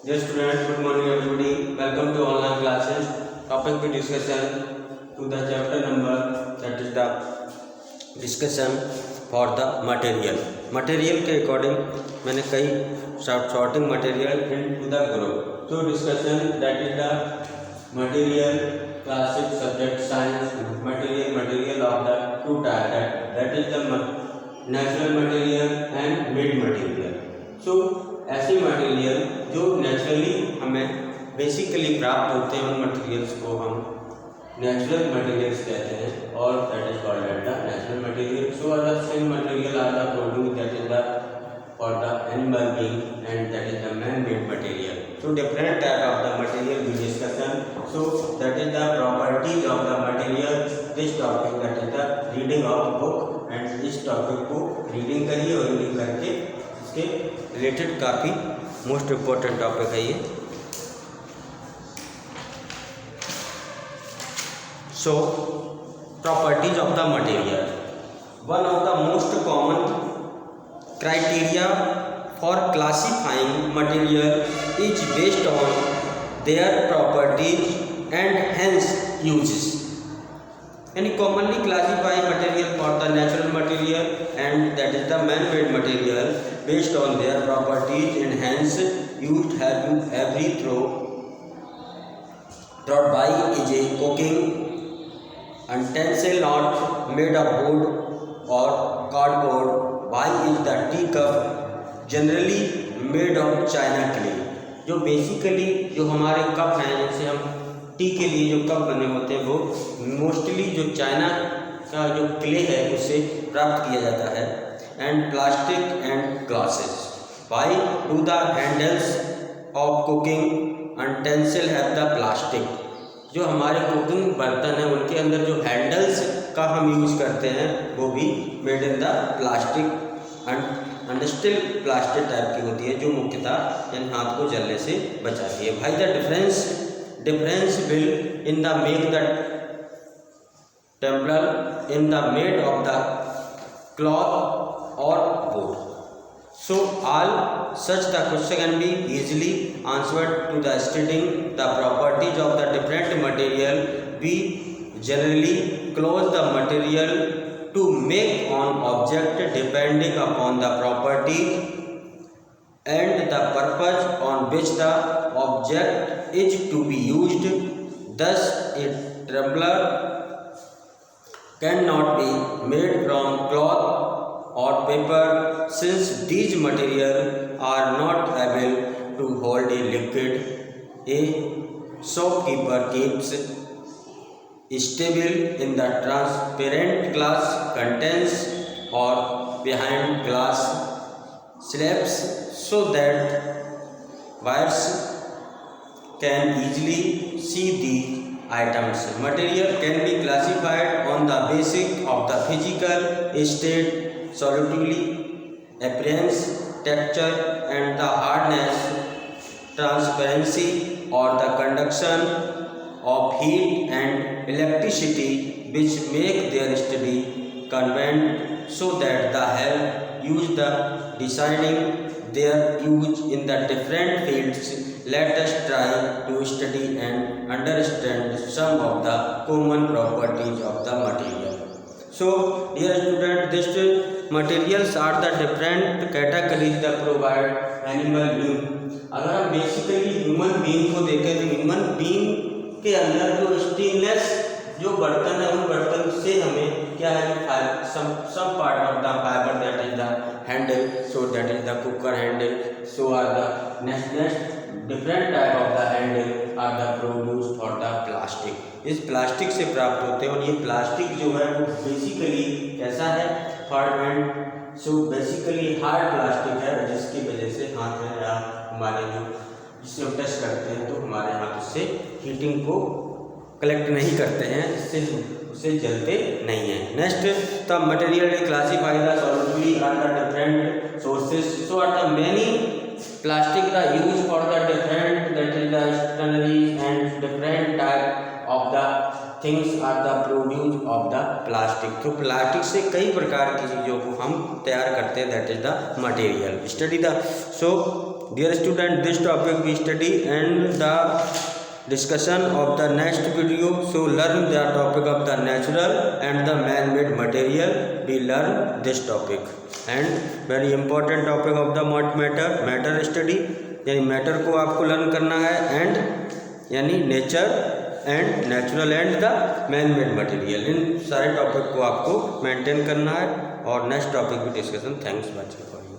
Dear students, good morning everybody. Welcome to online classes. Topic we discussion to the chapter number, that is the discussion for the material. Material के according मैंने कई sorting material into the group. So discussion, that is the material, classic subject science, material of the two types, that is the natural material and made material. So ऐसे material जो naturally हमें basically प्राप्त होते हैं, उन materials को हम natural materials कहते हैं और that is called at the natural material. So other same material are the produce that is the for the animal being and that is the man made material. So different type of the material we discussion. So that is the properties of the material. This topic that is the reading of book and इस topic को reading करिए और reading करके इसके related काफ़ी most important topic है ये. So properties of the material. One of the most common criteria for classifying material is based on their properties and hence uses. यानी commonly classify material for the natural material and that is the man made material based on their properties and hence used every throughout by is a cooking utensil not made of wood or cardboard. By is the teacup generally made of china clay. जो basically जो हमारे cup हैं, जैसे हम T के लिए जो cup बने होते हैं, वो मोस्टली जो चाइना का जो क्ले है उससे प्राप्त किया जाता है. And plastic and glasses. Why do the handles of cooking utensil have the plastic? जो हमारे कुकिंग बर्तन हैं उनके अंदर जो हैंडल्स का हम यूज़ करते हैं वो भी made in the plastic and still plastic type की होती है, जो मुख्यतः इन हाथ को जलने से बचाती है. भाई the difference will in the make the temporal in the made of the cloth or wood. So all such the question can be easily answered to the studying the properties of the different material. We generally close the material to make on object depending upon the property and the purpose on which the object is to be used. Thus a tumbler cannot be made from cloth or paper since these materials are not able to hold a liquid. A shopkeeper keeps stable in the transparent glass containers or behind glass slabs so that buyers can easily see the items. Material can be classified on the basis of the physical state, solidity, appearance, texture and the hardness, transparency or the conduction of heat and electricity, which make their study convenient so that the help use the deciding their use in the different fields. Let us try to study and understand some of the common properties of the material. So dear student, this materials are the different categories that provide animal being. अगर हम basically human being को देखें तो human being के अंदर जो stainless जो बर्तन है, उन बर्तन से हमें क्या है, some part of the fiber that is the handle, so that is the cooker handle. So are the next different type of the handle are the produced for the plastic. इस प्लास्टिक से प्राप्त होते हैं और ये plastic जो है वो बेसिकली कैसा है, hard and so basically hard plastic है, जिसकी वजह से हाथ में या हमारे जो जिससे हम टच करते हैं तो हमारे हाथ उससे हीटिंग को कलेक्ट नहीं करते हैं, इससे उससे जलते नहीं हैं. Next the material classify the solidly are the different sources. So are the many plastic the use for the different, that is the stationery and different type of the things are the produce of the plastic. तो plastic से कई प्रकार की चीज़ों को हम तैयार करते हैं, that is the material. Study the so dear student, this topic we study and the discussion of the next video. So learn the topic of the natural and the man-made material. We learn this topic and very important topic of the matter study, यानी matter को आपको learn करना है and यानी nature and natural and the man made material, इन सारे topic को आपको मेंटेन करना है और नेक्स्ट टॉपिक की डिस्कशन। Thanks for watching.